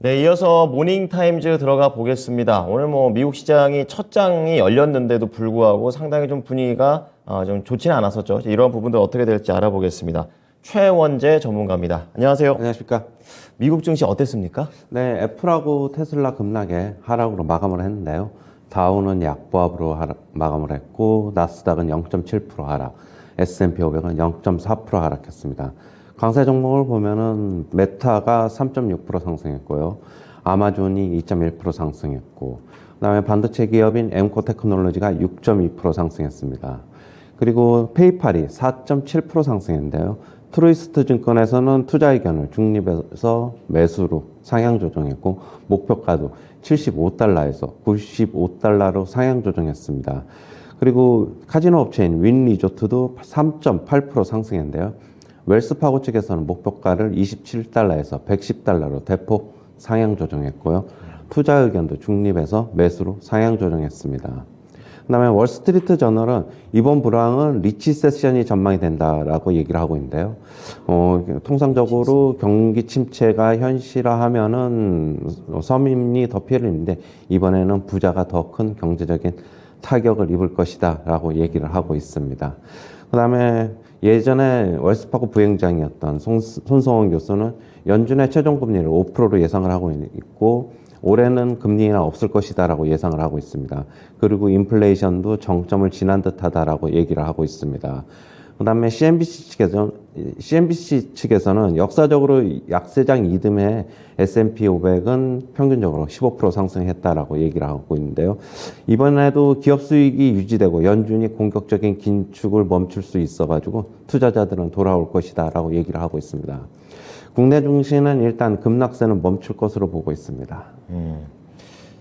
네, 이어서 모닝타임즈 들어가 보겠습니다. 오늘 미국 시장이 첫 장이 열렸는데도 불구하고 상당히 좀 분위기가 좀 좋지는 않았었죠. 이런 부분들 어떻게 될지 알아보겠습니다. 최원재 전문가입니다. 안녕하세요. 안녕하십니까. 미국 증시 어땠습니까? 네, 애플하고 테슬라 급락에 하락으로 마감을 했는데요. 다우는 약보합으로 마감을 했고, 나스닥은 0.7% 하락, S&P 500은 0.4% 하락했습니다. 강세 종목을 보면은 메타가 3.6% 상승했고요. 아마존이 2.1% 상승했고, 그다음에 반도체 기업인 엠코 테크놀로지가 6.2% 상승했습니다. 그리고 페이팔이 4.7% 상승했는데요. 트루이스트 증권에서는 투자 의견을 중립에서 매수로 상향 조정했고, 목표가도 75달러에서 95달러로 상향 조정했습니다. 그리고 카지노 업체인 윈 리조트도 3.8% 상승했는데요. 웰스파고 측에서는 목표가를 27달러에서 110달러로 대폭 상향 조정했고요. 투자 의견도 중립에서 매수로 상향 조정했습니다. 그다음에 월스트리트 저널은 이번 불황은 리치세션이 전망이 된다라고 얘기를 하고 있는데요. 통상적으로 경기 침체가 현실화하면은 서민이 더 피해를 입는데 이번에는 부자가 더 큰 경제적인 타격을 입을 것이다라고 얘기를 하고 있습니다. 그다음에 예전에 웰스파고 부행장이었던 손성원 교수는 연준의 최종 금리를 5%로 예상을 하고 있고 올해는 금리가 없을 것이다라고 예상을 하고 있습니다. 그리고 인플레이션도 정점을 지난 듯하다라고 얘기를 하고 있습니다. 그다음에 CNBC 측에서는 역사적으로 약세장 이듬해 S&P 500은 평균적으로 15% 상승했다라고 얘기를 하고 있는데요. 이번에도 기업 수익이 유지되고 연준이 공격적인 긴축을 멈출 수 있어가지고 투자자들은 돌아올 것이다라고 얘기를 하고 있습니다. 국내 증시는 일단 급락세는 멈출 것으로 보고 있습니다.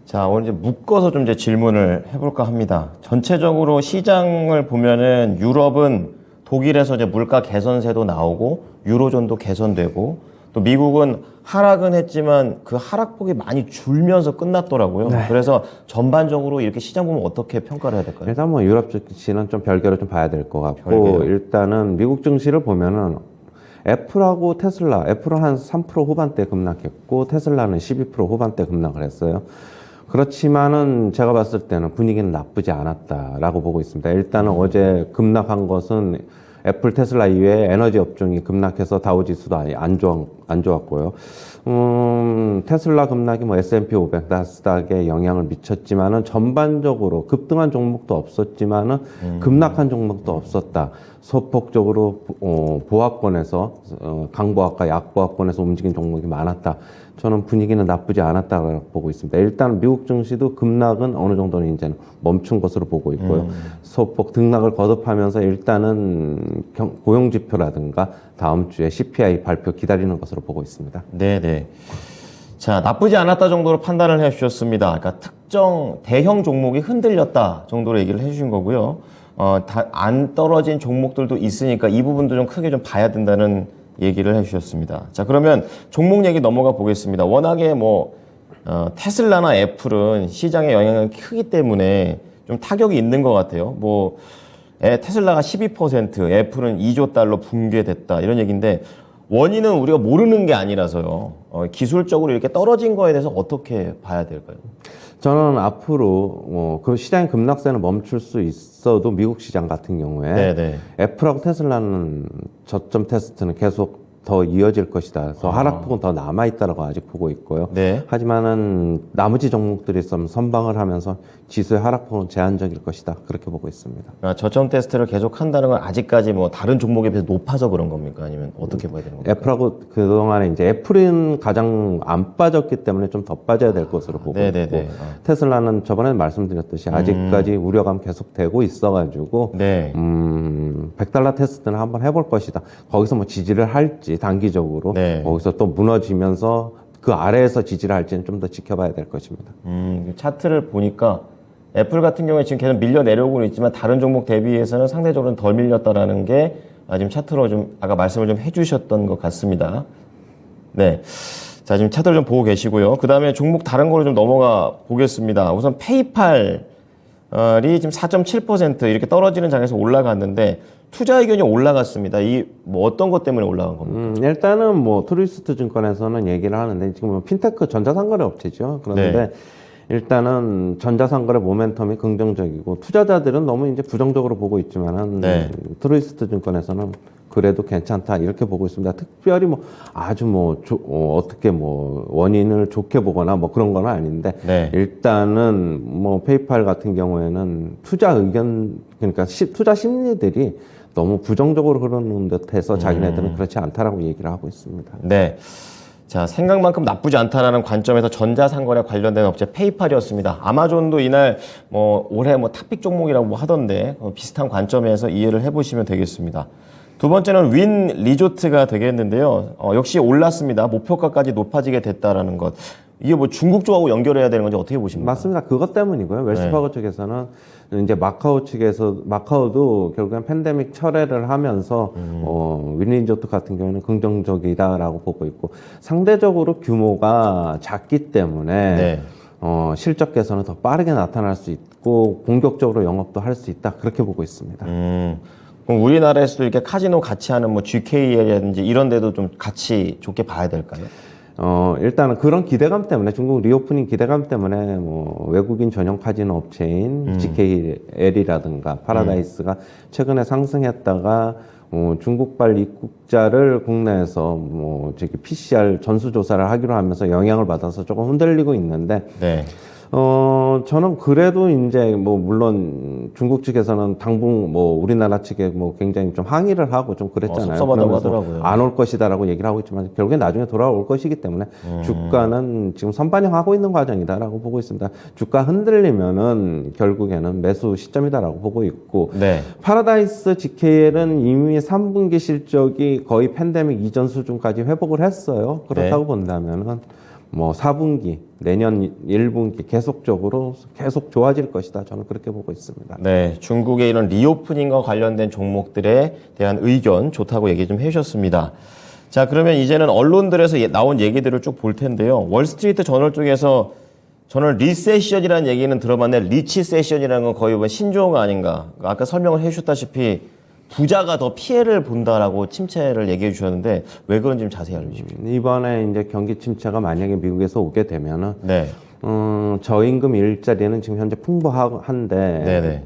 자, 오늘 이제 묶어서 좀 이제 질문을 해볼까 합니다. 전체적으로 시장을 보면은 유럽은 독일에서 이제 물가 개선세도 나오고 유로존도 개선되고 또 미국은 하락은 했지만 그 하락폭이 많이 줄면서 끝났더라고요. 네. 그래서 전반적으로 이렇게 시장 보면 어떻게 평가를 해야 될까요? 일단 유럽 증시는 좀 별개로 좀 봐야 될 것 같고 별개요? 일단은 미국 증시를 보면은 애플하고 테슬라, 애플은 한 3% 후반대 급락했고 테슬라는 12% 후반대 급락을 했어요. 그렇지만은 제가 봤을 때는 분위기는 나쁘지 않았다라고 보고 있습니다. 일단은 어제 급락한 것은 애플, 테슬라 이외에 에너지 업종이 급락해서 다우지수도 안 좋았고요. 테슬라 급락이 S&P 500, 나스닥에 영향을 미쳤지만은 전반적으로 급등한 종목도 없었지만은 급락한 종목도 없었다. 소폭적으로 보합권에서 강보합과 약보합권에서 움직인 종목이 많았다. 저는 분위기는 나쁘지 않았다고 보고 있습니다. 일단 미국 증시도 급락은 어느 정도는 이제는 멈춘 것으로 보고 있고요. 소폭 등락을 거듭하면서 일단은 고용지표라든가 다음 주에 CPI 발표 기다리는 것으로 보고 있습니다. 네네. 자, 나쁘지 않았다 정도로 판단을 해주셨습니다. 그러니까 특정 대형 종목이 흔들렸다 정도로 얘기를 해주신 거고요. 안 떨어진 종목들도 있으니까 이 부분도 좀 크게 좀 봐야 된다는 얘기를 해주셨습니다. 자, 그러면 종목 얘기 넘어가 보겠습니다. 워낙에 테슬라나 애플은 시장에 영향이 크기 때문에 좀 타격이 있는 것 같아요. 테슬라가 12%, 애플은 2조 달러 붕괴됐다 이런 얘기인데 원인은 우리가 모르는 게 아니라서요. 기술적으로 이렇게 떨어진 거에 대해서 어떻게 봐야 될까요? 저는 앞으로 그 시장의 급락세는 멈출 수 있어도 미국 시장 같은 경우에 네네. 애플하고 테슬라는 저점 테스트는 계속 더 이어질 것이다. 그래서 하락폭은 더 남아있다라고 아직 보고 있고요. 네. 하지만은 나머지 종목들이 좀 선방을 하면서 지수의 하락폭은 제한적일 것이다. 그렇게 보고 있습니다. 저점 테스트를 계속 한다는 건 아직까지 다른 종목에 비해서 높아서 그런 겁니까? 아니면 어떻게 봐야 되는 겁니까? 애플하고 그동안에 이제 애플은 가장 안 빠졌기 때문에 좀 더 빠져야 될 것으로 보고 네네네. 있고 테슬라는 저번에 말씀드렸듯이 아직까지 우려감 계속 되고 있어가지고 네. 100달러 테스트는 한번 해볼 것이다. 거기서 지지를 할지 단기적으로 네. 거기서 또 무너지면서 그 아래에서 지지를 할지는 좀 더 지켜봐야 될 것입니다. 차트를 보니까 애플 같은 경우에 지금 계속 밀려 내려오고는 있지만 다른 종목 대비해서는 상대적으로 덜 밀렸다라는 게 지금 차트로 좀 아까 말씀을 좀 해주셨던 것 같습니다. 네. 자, 지금 차트를 좀 보고 계시고요. 그 다음에 종목 다른 거로 좀 넘어가 보겠습니다. 우선 페이팔이 지금 4.7% 이렇게 떨어지는 장에서 올라갔는데 투자 의견이 올라갔습니다. 이 뭐 어떤 것 때문에 올라간 겁니까? 일단은 뭐 트루이스트 증권에서는 얘기를 하는데 지금 뭐 핀테크 전자상거래 업체죠. 그런데 네. 일단은 전자상거래 모멘텀이 긍정적이고 투자자들은 너무 이제 부정적으로 보고 있지만은 네. 트루이스트 증권에서는 그래도 괜찮다 이렇게 보고 있습니다. 특별히 뭐 아주 뭐 어떻게 뭐 원인을 좋게 보거나 뭐 그런 건 아닌데 네. 일단은 뭐 페이팔 같은 경우에는 투자 의견 그러니까 투자 심리들이 너무 부정적으로 흐르는 듯해서 자기네들은 그렇지 않다라고 얘기를 하고 있습니다. 네. 자, 생각만큼 나쁘지 않다라는 관점에서 전자상거래 관련된 업체 페이팔이었습니다. 아마존도 이날 뭐 올해 뭐 탑픽 종목이라고 뭐 하던데 비슷한 관점에서 이해를 해보시면 되겠습니다. 두 번째는 윈 리조트가 되겠는데요. 역시 올랐습니다. 목표가까지 높아지게 됐다라는 것. 이게 뭐 중국 쪽하고 연결해야 되는 건지 어떻게 보십니까? 맞습니다. 그것 때문이고요. 웰스파고 측에서는 이제 마카오 측에서 마카오도 결국엔 팬데믹 철회를 하면서 윈리조트 같은 경우는 긍정적이다라고 보고 있고 상대적으로 규모가 작기 때문에 네. 실적 개선은 더 빠르게 나타날 수 있고 공격적으로 영업도 할 수 있다 그렇게 보고 있습니다. 그럼 우리나라에서도 이렇게 카지노 같이 하는 뭐 GK라든지 이런 데도 좀 같이 좋게 봐야 될까요? 일단은 그런 기대감 때문에 중국 리오프닝 기대감 때문에 뭐 외국인 전용 카지노 업체인 GKL이라든가 파라다이스가 최근에 상승했다가 중국발 입국자를 국내에서 뭐 저기 PCR 전수 조사를 하기로 하면서 영향을 받아서 조금 흔들리고 있는데 네. 저는 그래도 이제 뭐 물론 중국 측에서는 당분 뭐 우리나라 측에 뭐 굉장히 좀 항의를 하고 좀 그랬잖아요. 섭섭하다고 하더라고요. 안 올 것이다라고 얘기를 하고 있지만 결국에 나중에 돌아올 것이기 때문에 주가는 지금 선반영하고 있는 과정이다라고 보고 있습니다. 주가 흔들리면은 결국에는 매수 시점이다라고 보고 있고 네. 파라다이스 GKL은 이미 3분기 실적이 거의 팬데믹 이전 수준까지 회복을 했어요. 그렇다고 본다면은 뭐 4분기, 내년 1분기 계속적으로 계속 좋아질 것이다. 저는 그렇게 보고 있습니다. 네, 중국의 이런 리오프닝과 관련된 종목들에 대한 의견 좋다고 얘기 좀 해주셨습니다. 자, 그러면 이제는 언론들에서 나온 얘기들을 쭉 볼 텐데요. 월스트리트 저널 쪽에서 저는 리세션이라는 얘기는 들어봤는데 리치세션이라는 건 거의 뭐 신조어가 아닌가. 아까 설명을 해주셨다시피 부자가 더 피해를 본다라고 침체를 얘기해 주셨는데 왜 그런지 좀 자세히 알려주십시오. 이번에 이제 경기 침체가 만약에 미국에서 오게 되면은 네. 저임금 일자리는 지금 현재 풍부한데 네네.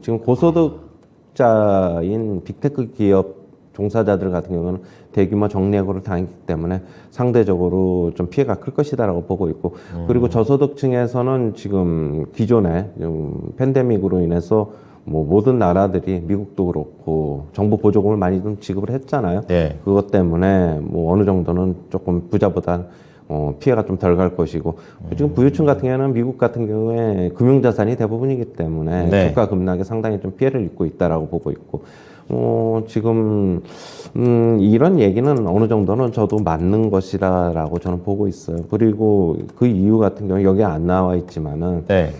지금 고소득자인 빅테크 기업 종사자들 같은 경우는 대규모 정리해고를 당했기 때문에 상대적으로 좀 피해가 클 것이다라고 보고 있고 그리고 저소득층에서는 지금 기존에 팬데믹으로 인해서 뭐 모든 나라들이 미국도 그렇고 정부 보조금을 많이 좀 지급을 했잖아요. 네. 그것 때문에 뭐 어느 정도는 조금 부자보다 피해가 좀 덜 갈 것이고 지금 부유층 같은 경우는 미국 같은 경우에 금융자산이 대부분이기 때문에 네. 주가 급락에 상당히 좀 피해를 입고 있다라고 보고 있고 지금 이런 얘기는 어느 정도는 저도 맞는 것이라고 저는 보고 있어요. 그리고 그 이유 같은 경우 여기 안 나와 있지만은 네.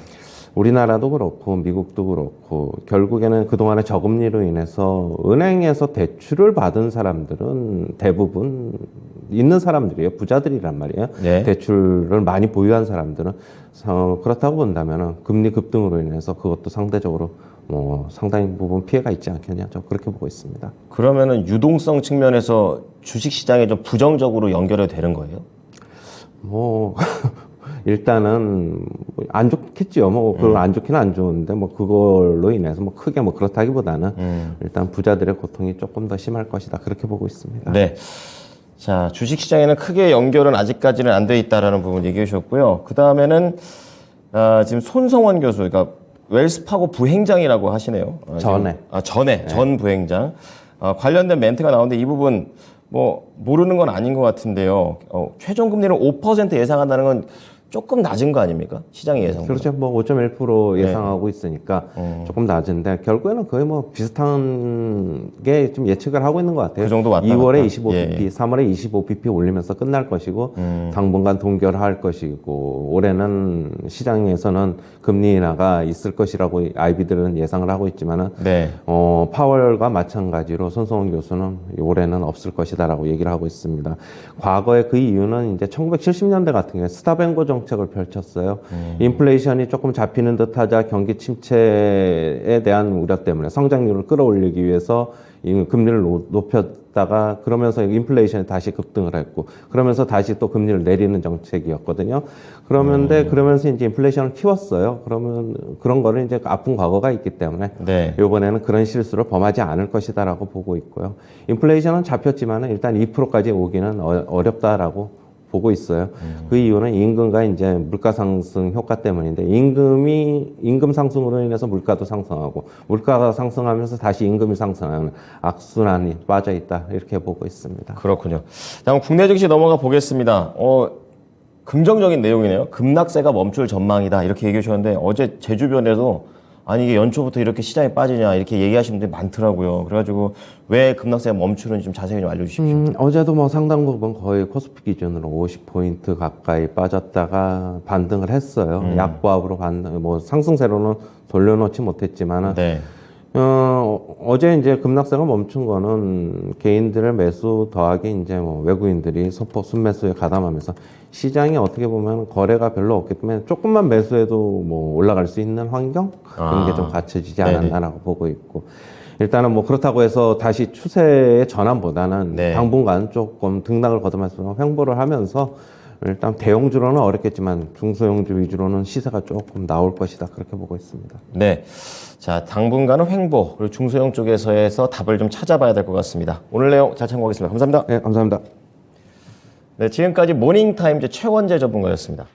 우리나라도 그렇고 미국도 그렇고 결국에는 그동안의 저금리로 인해서 은행에서 대출을 받은 사람들은 대부분 있는 사람들이에요. 부자들이란 말이에요. 네. 대출을 많이 보유한 사람들은 그렇다고 본다면 금리 급등으로 인해서 그것도 상대적으로 뭐 상당히 부분 피해가 있지 않겠냐. 저 그렇게 보고 있습니다. 그러면은 유동성 측면에서 주식시장에 좀 부정적으로 연결이 되는 거예요? 뭐 일단은 안 좋겠지요. 뭐 그걸 안 좋기는 안 좋은데 뭐 그걸로 인해서 뭐 크게 뭐 그렇다기보다는 일단 부자들의 고통이 조금 더 심할 것이다. 그렇게 보고 있습니다. 네. 자, 주식시장에는 크게 연결은 아직까지는 안 돼 있다라는 부분 얘기해 주셨고요. 그 다음에는 지금 손성원 교수, 그러니까 웰스파고 부행장이라고 하시네요. 전에. 전에 전 부행장 관련된 멘트가 나오는데 이 부분 뭐 모르는 건 아닌 것 같은데요. 최종 금리를 5% 예상한다는 건 조금 낮은 거 아닙니까? 시장의 예상보다. 그렇죠. 뭐 5.1% 예상하고 있으니까 조금 낮은데 결국에는 거의 뭐 비슷한 게 좀 예측을 하고 있는 것 같아요. 그 정도 왔다 2월에 갔다. 25bp, 3월에 25bp 올리면서 끝날 것이고 당분간 동결할 것이고 올해는 시장에서는 금리 인하가 있을 것이라고 IB들은 예상을 하고 있지만은 네. 파월과 마찬가지로 손성원 교수는 올해는 없을 것이다라고 얘기를 하고 있습니다. 과거에 그 이유는 이제 1970년대 같은 경우에 스타뱅고 정책을 펼쳤어요. 인플레이션이 조금 잡히는 듯하자 경기 침체에 대한 우려 때문에 성장률을 끌어올리기 위해서 이 금리를 높였다가 그러면서 인플레이션이 다시 급등을 했고 그러면서 다시 또 금리를 내리는 정책이었거든요. 그러면서 이제 인플레이션을 키웠어요. 그러면 그런 거를 이제 아픈 과거가 있기 때문에 네. 이번에는 그런 실수를 범하지 않을 것이다라고 보고 있고요. 인플레이션은 잡혔지만은 일단 2%까지 오기는 어렵다라고 보고 있어요. 그 이유는 임금과 이제 물가 상승 효과 때문인데 임금 상승으로 인해서 물가도 상승하고 물가가 상승하면서 다시 임금이 상승하는 악순환이 빠져 있다 이렇게 보고 있습니다. 그렇군요. 다음 국내 증시 넘어가 보겠습니다. 긍정적인 내용이네요. 급락세가 멈출 전망이다 이렇게 얘기해 주셨는데 어제 제 주변에도 아니 이게 연초부터 이렇게 시장이 빠지냐 이렇게 얘기하시는 분들이 많더라고요. 그래가지고 왜 급락세가 멈추는지 좀 자세히 좀 알려주십시오. 어제도 뭐 상당 부분 거의 코스피 기준으로 50포인트 가까이 빠졌다가 반등을 했어요. 약보합으로 뭐 상승세로는 돌려놓지 못했지만은 네. 어제 이제 급락세가 멈춘 거는 개인들의 매수 더하기 이제 뭐 외국인들이 소폭 순매수에 가담하면서 시장이 어떻게 보면 거래가 별로 없기 때문에 조금만 매수해도 뭐 올라갈 수 있는 환경 그런 게 좀 갖춰지지 않았나라고 보고 있고 일단은 뭐 그렇다고 해서 다시 추세의 전환보다는 네. 당분간 조금 등락을 거듭하면서 횡보를 하면서 일단 대형주로는 어렵겠지만 중소형주 위주로는 시세가 조금 나올 것이다 그렇게 보고 있습니다. 네. 자, 당분간은 횡보, 그리고 중소형 쪽에서 답을 좀 찾아봐야 될 것 같습니다. 오늘 내용 잘 참고하겠습니다. 감사합니다. 네, 감사합니다. 네, 지금까지 모닝타임즈 최원재 전문가였습니다.